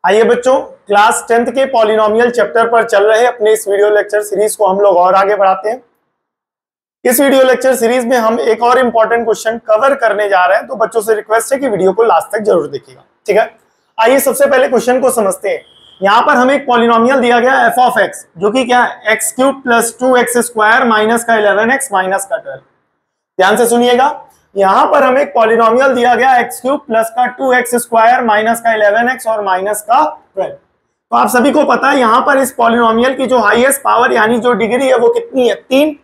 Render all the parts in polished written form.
आइए बच्चों, class 10th के पॉलिनोमियल चैप्टर पर चल रहे अपने इस वीडियो लेक्चर सीरीज को हम लोग और आगे बढ़ाते हैं। इस वीडियो लेक्चर सीरीज में हम एक और इंपॉर्टेंट क्वेश्चन कवर करने जा रहे हैं, तो बच्चों से रिक्वेस्ट है कि वीडियो को लास्ट तक जरूर देखिएगा। ठीक है, आइए सबसे पहले क्वेश्चन को समझते हैं। यहाँ पर हमें एक पॉलिनोमियल दिया गया एफ ऑफ एक्स, जो कि क्या है, x cube plus 2x square minus का 11x माइनस का 12। ध्यान से सुनिएगा, यहां पर हमें एक पॉलिनोमियल दिया गया एक्स क्यूब प्लस का 2x स्क्वायर माइनस का 11x और माइनस का 12। तो आप सभी को पता है यहां पर इस पॉलिनोमियल की जो हाईएस्ट पावर यानी जो डिग्री है वो कितनी है, 3।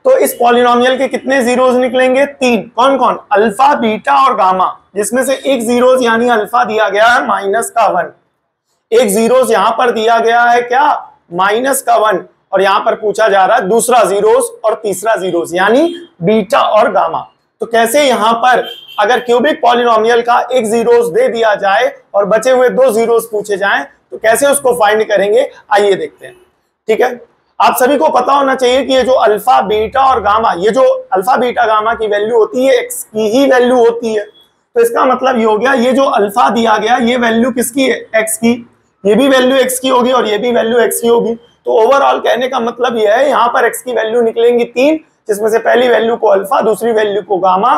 तो इस पॉलिनोमियल के कितने जीरोस निकलेंगे, 3। कौन कौन, अल्फा बीटा और गामा, जिसमें से एक जीरोस यानी अल्फा दिया गया है माइनस का 1, एक जीरोस यहां पर दिया गया है क्या, माइनस का 1, और यहां पर पूछा जा रहा है दूसरा जीरोस और तीसरा जीरोस यानी बीटा और गामा। तो कैसे यहां पर अगर क्यूबिक पॉलिनोमियल का एक जीरोस दे दिया जाए और बचे हुए दो जीरोस पूछे जाएं तो कैसे उसको फाइंड करेंगे, आइए देखते हैं। ठीक है, आप सभी को पता होना चाहिए कि ये जो अल्फा बीटा और गामा, ये जो अल्फा बीटा गामा की वैल्यू होती है एक्स की ही वैल्यू होती है। तो इसका मतलब ये हो गया, ये जो अल्फा दिया गया ये वैल्यू किसकी है, एक्स की, ये भी वैल्यू एक्स की होगी और ये भी वैल्यू एक्स की होगी। तो ओवरऑल कहने का मतलब यह है, यहां पर एक्स की वैल्यू निकलेंगी 3, जिसमें से पहली वैल्यू को अल्फा, दूसरी वैल्यू को गामा,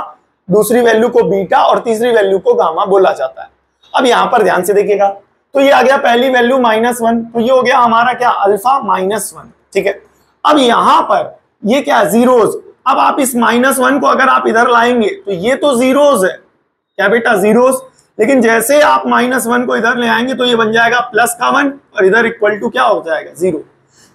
दूसरी वैल्यू को बीटा और तीसरी वैल्यू को गामा बोला जाता है। अब यहां पर ध्यान से देखिएगा, तो ये आ गया पहली वैल्यू -1, तो ये हो गया हमारा क्या, अल्फा -1। ठीक है, अब यहां पर ये क्या, जीरोस। अब आप इस -1 को अगर आप इधर लाएंगे तो ये तो जीरोस है, क्या बेटा, जीरोस। लेकिन जैसे आप -1 को इधर ले आएंगे तो ये बन जाएगा प्लस का 1 और इधर इक्वल टू क्या हो जाएगा, 0।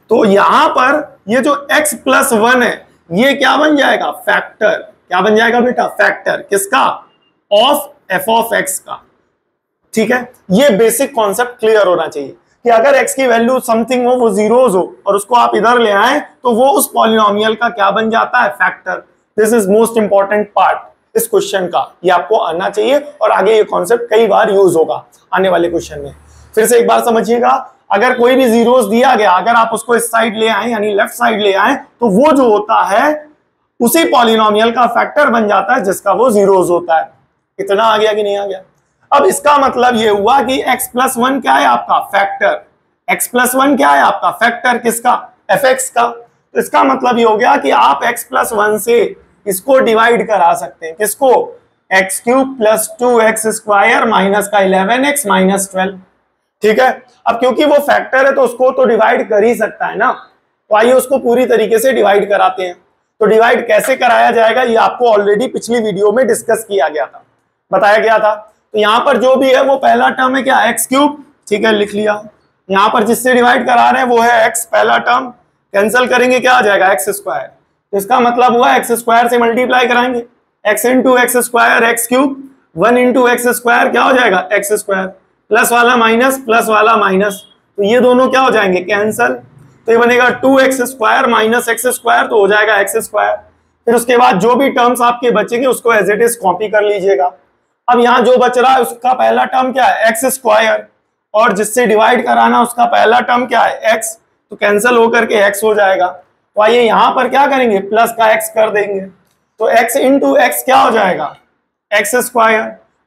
तो यहां पर ये जो x + 1 है ये क्या बन जाएगा, फैक्टर। क्या बन जाएगा बेटा, फैक्टर किसका, ऑफ f ऑफ x का। ठीक है, ये बेसिक कॉन्सेप्ट क्लियर होना चाहिए कि अगर x की वैल्यू समथिंग हो, वो जीरोस हो और उसको आप इधर ले आए तो वो उस पॉलिनोमियल का क्या बन जाता है, factor. This is most important part इस क्वेश्चन का, ये आपको आना चाहिए और आगे ये कॉन्सेप्ट कई बार यूज होगा आने वाले क्वेश्चन में। फिर से एक बार समझिएगा, अगर कोई भी जीरोस दिया गया, अगर आप उसको इस साइड ले आए यानी लेफ्ट साइड ले आए तो वो जो होता है उसी पॉलिनोमियल का फैक्टर बन जाता है जिसका वो जीरोस होता है। इतना आ गया कि नहीं आ गया। अब इसका मतलब ये हुआ कि x + 1 क्या है आपका, फैक्टर। x + 1 क्या है आपका, फैक्टर किसका, fx का। तो इसका मतलब ये हो गया कि आप x + 1 से इसको डिवाइड करा सकते हैं, किसको, x³ + 2x स्क्वायर माइनस का 11x माइनस 12। ठीक है, अब क्योंकि वो फैक्टर है तो उसको तो डिवाइड कर ही सकता है ना, तो आइए उसको पूरी तरीके से डिवाइड कराते हैं। तो डिवाइड कैसे कराया जाएगा ये आपको ऑलरेडी पिछली वीडियो में डिस्कस किया गया था, बताया गया था। तो यहाँ पर जो भी है वो पहला टर्म है क्या, x³। ठीक है, लिख लिया। यहाँ पर जिससे डिवाइड करा रहे हैं वो है x, पहला टर्म कैंसिल करेंगे क्या आ जाएगा, x²। तो इसका मतलब हुआ x² से मल्टीप्लाई कराएंगे, x × x² x³ 1 × x² क्या हो जाएगा, x², प्लस वाला माइनस, प्लस वाला माइनस, तो ये दोनों क्या हो जाएंगे, कैंसल। तो ये बनेगा 2x² माइनस x², तो हो जाएगा x²। फिर उसके बाद जो भी टर्म्स आपके बचेंगे उसको एज इट इज कॉपी कर लीजिएगा। अब यहाँ जो बच रहा है उसका पहला टर्म क्या है, x² और जिससे डिवाइड कराना उसका पहला टर्म क्या है, x, तो कैंसिल होकर के x हो जाएगा। तो आइए यहाँ पर क्या करेंगे, प्लस का x कर देंगे, तो x × x क्या हो जाएगा, x²,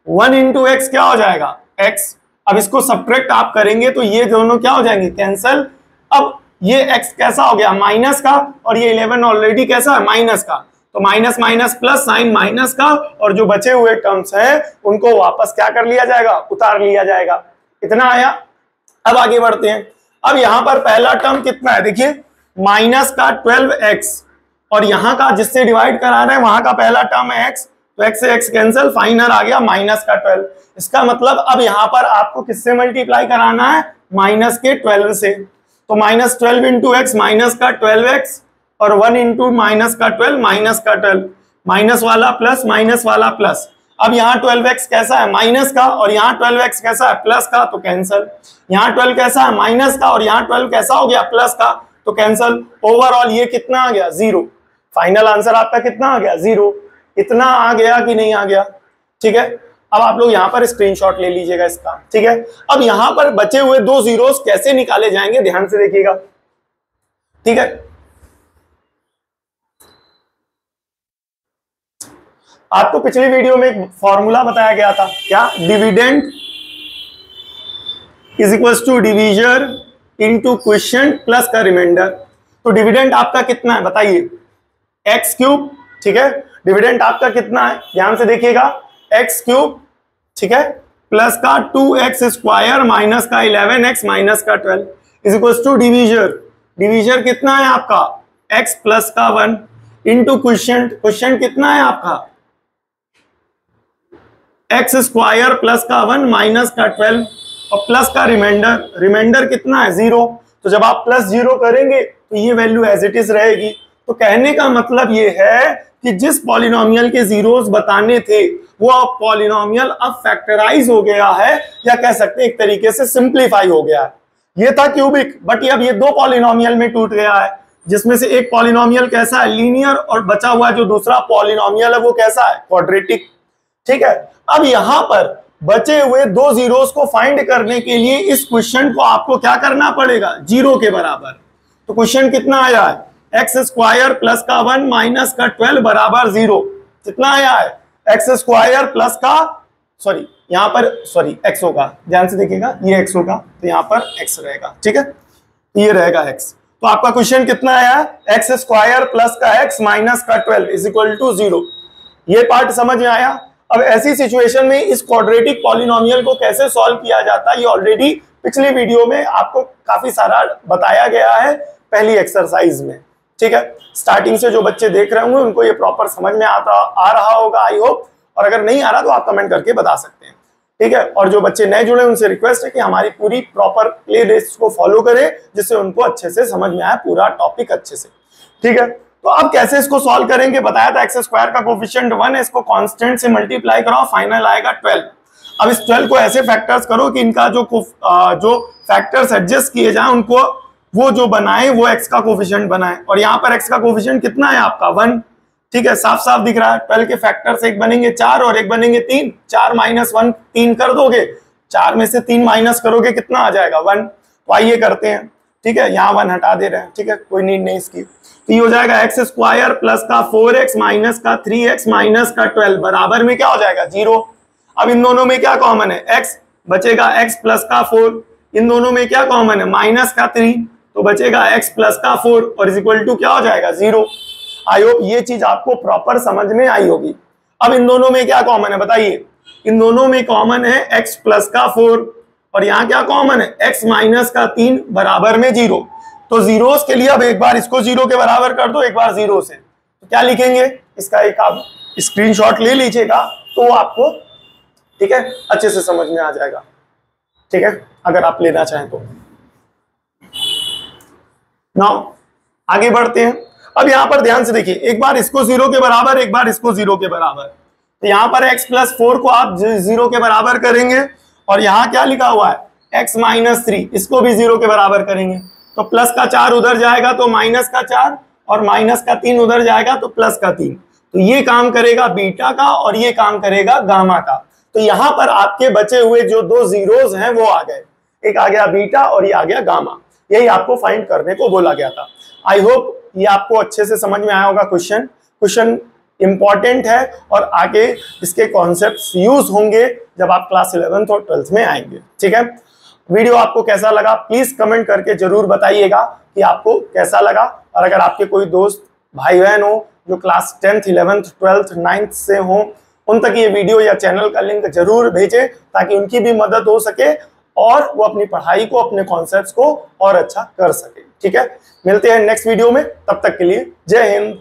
1 × x क्या हो जाएगा, x। अब इसको सब्ट्रैक्ट आप करेंगे तो ये दोनों क्या हो जाएंगे, कैंसिल। अब ये x कैसा हो गया, माइनस का, और ये 11 ऑलरेडी कैसा है, माइनस का, तो minus minus plus, sign minus का, और जो बचे हुए टर्म्स हैं उनको वापस क्या कर लिया जाएगा, उतार लिया जाएगा। इतना आया। अब आगे बढ़ते हैं। अब यहां पर पहला टर्म कितना है, देखिए माइनस का 12x, और यहां का जिससे डिवाइड करा रहे हैं वहां का पहला टर्म है x, तो x से x कैंसिल, फाइनल आ गया माइनस का 12। इसका मतलब अब यहां पर आपको किससे मल्टीप्लाई कराना है, माइनस के 12 से। तो -12 × x माइनस का 12x और 1 × माइनस का 12 माइनस का 12, माइनस वाला प्लस, माइनस वाला प्लस। अब यहाँ 12x कैसा है, माइनस का, और यहाँ 12x कैसा है, प्लस का, तो कैंसिल। यहाँ 12 कैसा है, माइनस का, और यहाँ 12 कैसा हो गया, प्लस का, तो कैंसिल। ओवरऑल ये कितना आ गया, 0। फाइनल आंसर आपका कितना आ गया, 0। इतना आ गया कि नहीं आ गया। ठीक है, अब आप लोग यहाँ पर स्क्रीनशॉट ले लीजिएगा इसका। ठीक है, अब यहाँ पर बचे हुए दो जीरोस कैसे निकाले जाएंगे, ध्यान से देखिएगा। ठीक है, आपको पिछली वीडियो में एक फॉर्मूला बताया गया था, क्या, dividend is equal to divisor into quotient plus का रिमाइंडर। तो डिविडेंड आपका कितना है बताइए, एक्स क्यूब, ठीक है। डिविडेंड आपका कितना है, ध्यान से देखिएगा, एक्स क्यूब, ठीक है, प्लस का 2x स्क्वायर माइनस का 11x माइनस का 12 is equal to divisor. Divisor कितना है आपका, x प्लस का 1 इंटू क्वोशिएंट, क्वोशिएंट कितना है आपका x स्क्वायर प्लस का 1 माइनस का 12 और प्लस का रिमाइंडर, रिमाइंडर कितना है 0। तो जब आप प्लस 0 करेंगे तो ये वैल्यू एज इट इज रहेगी। तो कहने का मतलब ये है कि जिस पॉलिनोमियल के जीरोस बताने थे वो अब पॉलिनोमियल अब फैक्टराइज हो गया है, या कह सकते हैं एक तरीके से सिंप्लीफाई हो गया है। ये था क्यूबिक, बट ये अब ये दो पॉलिनोमियल में टूट गया है, जिसमें से एक पॉलिनोमियल कैसा है, लीनियर, और बचा हुआ जो दूसरा पॉलिनोमियल है वो कैसा है, क्वाड्रेटिक, ठीक है। अब यहां पर बचे हुए दो जीरोस को फाइंड करने के लिए इस क्वेश्चन को आपको क्या करना पड़ेगा, 0 के बराबर। तो क्वेश्चन कितना आया है, एक्स स्क्वायर प्लस का 1 माइनस का 12 बराबर 0। कितना आया है, एक्स स्क्वायर प्लस का, सॉरी यहां पर, सॉरी एक्स होगा, ध्यान से देखिएगा, ये एक्स होगा तो यहां पर एक्स रहेगा, ठीक है, ये रहेगा एक्स। तो आपका क्वेश्चन कितना आया है, एक्स स्क्वायर प्लस का एक्स माइनस का 12 इज इक्वल टू 0। ये पार्ट समझ में आया। अब ऐसी सिचुएशन में इस क्वाड्रेटिक पॉलिनोमियल को कैसे सॉल्व किया जाता है, ये ऑलरेडी पिछली वीडियो में आपको काफी सारा बताया गया है पहली एक्सरसाइज में, ठीक है। स्टार्टिंग से जो बच्चे देख रहे होंगे उनको ये प्रॉपर समझ में आ रहा होगा आई होप, और अगर नहीं आ रहा तो आप कमेंट करके बता सकते हैं, ठीक है। और जो बच्चे नए जुड़े उनसे रिक्वेस्ट है कि हमारी पूरी प्रॉपर प्ले लिस्ट को फॉलो करें, जिससे उनको अच्छे से समझ में आए पूरा टॉपिक अच्छे से, ठीक है। तो अब कैसे इसको सॉल्व करेंगे, बताया था एक्स स्क्वायर का कोफिशिएंट 1 है, इसको कांस्टेंट से मल्टीप्लाई कराओ, फाइनल आएगा 12। अब इस 12 को ऐसे फैक्टर्स करो कि इनका जो फैक्टर्स एडजस्ट किए जाए उनको वो जो बनाए वो एक्स का कोफिशिएंट बनाए, और यहाँ पर एक्स का कोफिशिएंट कितना है आपका 1, ठीक है, साफ साफ दिख रहा है। 12 के फैक्टर्स एक बनेंगे 4 और एक बनेंगे 3, 4 माइनस 1 3 कर दोगे, 4 में से 3 माइनस करोगे कितना आ जाएगा 1। तो आइए करते हैं, ठीक है, यहाँ 1 हटा दे रहे हैं, ठीक है, कोई नीड नहीं इसकी। तो ये हो जाएगा एक्स स्क्वायर प्लस का 4x माइनस का 3x माइनस का 12 बराबर में क्या हो जाएगा 0। अब इन दोनों में क्या कॉमन है, x बचेगा x प्लस का 4, इन दोनों में क्या कॉमन है माइनस का 3, तो बचेगा x प्लस का 4 और इज इक्वल टू क्या हो जाएगा 0। आई होप ये चीज आपको प्रॉपर समझ में आई होगी। अब इन दोनों में क्या कॉमन है बताइए, इन दोनों में कॉमन है x प्लस का 4 और यहाँ क्या कॉमन है x माइनस का 3 बराबर में 0। तो जीरोस के लिए अब एक बार इसको 0 के बराबर कर दो, एक बार 0 से, तो क्या लिखेंगे, इसका एक आप स्क्रीनशॉट ले लीजिएगा तो आपको, ठीक है, अच्छे से समझ में आ जाएगा, ठीक है, अगर आप लेना चाहें तो। नाउ आगे बढ़ते हैं। अब यहां पर ध्यान से देखिए, एक बार इसको 0 के बराबर, एक बार इसको 0 के बराबर। तो यहां पर x प्लस 4 को आप 0 के बराबर करेंगे और यहां क्या लिखा हुआ है x माइनस 3, इसको भी 0 के बराबर करेंगे। तो प्लस का 4 उधर जाएगा तो माइनस का 4 और माइनस का 3 उधर जाएगा तो प्लस का 3। तो ये काम करेगा बीटा का और ये काम करेगा गामा का। तो यहां पर आपके बचे हुए जो दो जीरोस हैं वो आ गए, एक आ गया बीटा और ये आ गया गामा। यही आपको फाइंड करने को बोला गया था। आई होप ये आपको अच्छे से समझ में आया होगा। क्वेश्चन इंपॉर्टेंट है और आगे इसके कॉन्सेप्ट्स यूज होंगे जब आप क्लास 11th और 12th में आएंगे, ठीक है। वीडियो आपको कैसा लगा प्लीज कमेंट करके जरूर बताइएगा कि आपको कैसा लगा, और अगर आपके कोई दोस्त भाई बहन हो जो class 10th 11th 12th 9th से हो, उन तक ये वीडियो या चैनल का लिंक जरूर भेजें ताकि उनकी भी मदद हो सके और वो अपनी पढ़ाई को, अपने कॉन्सेप्ट्स को और अच्छा कर सके, ठीक है। मिलते हैं नेक्स्ट वीडियो में, तब तक के लिए जय हिंद।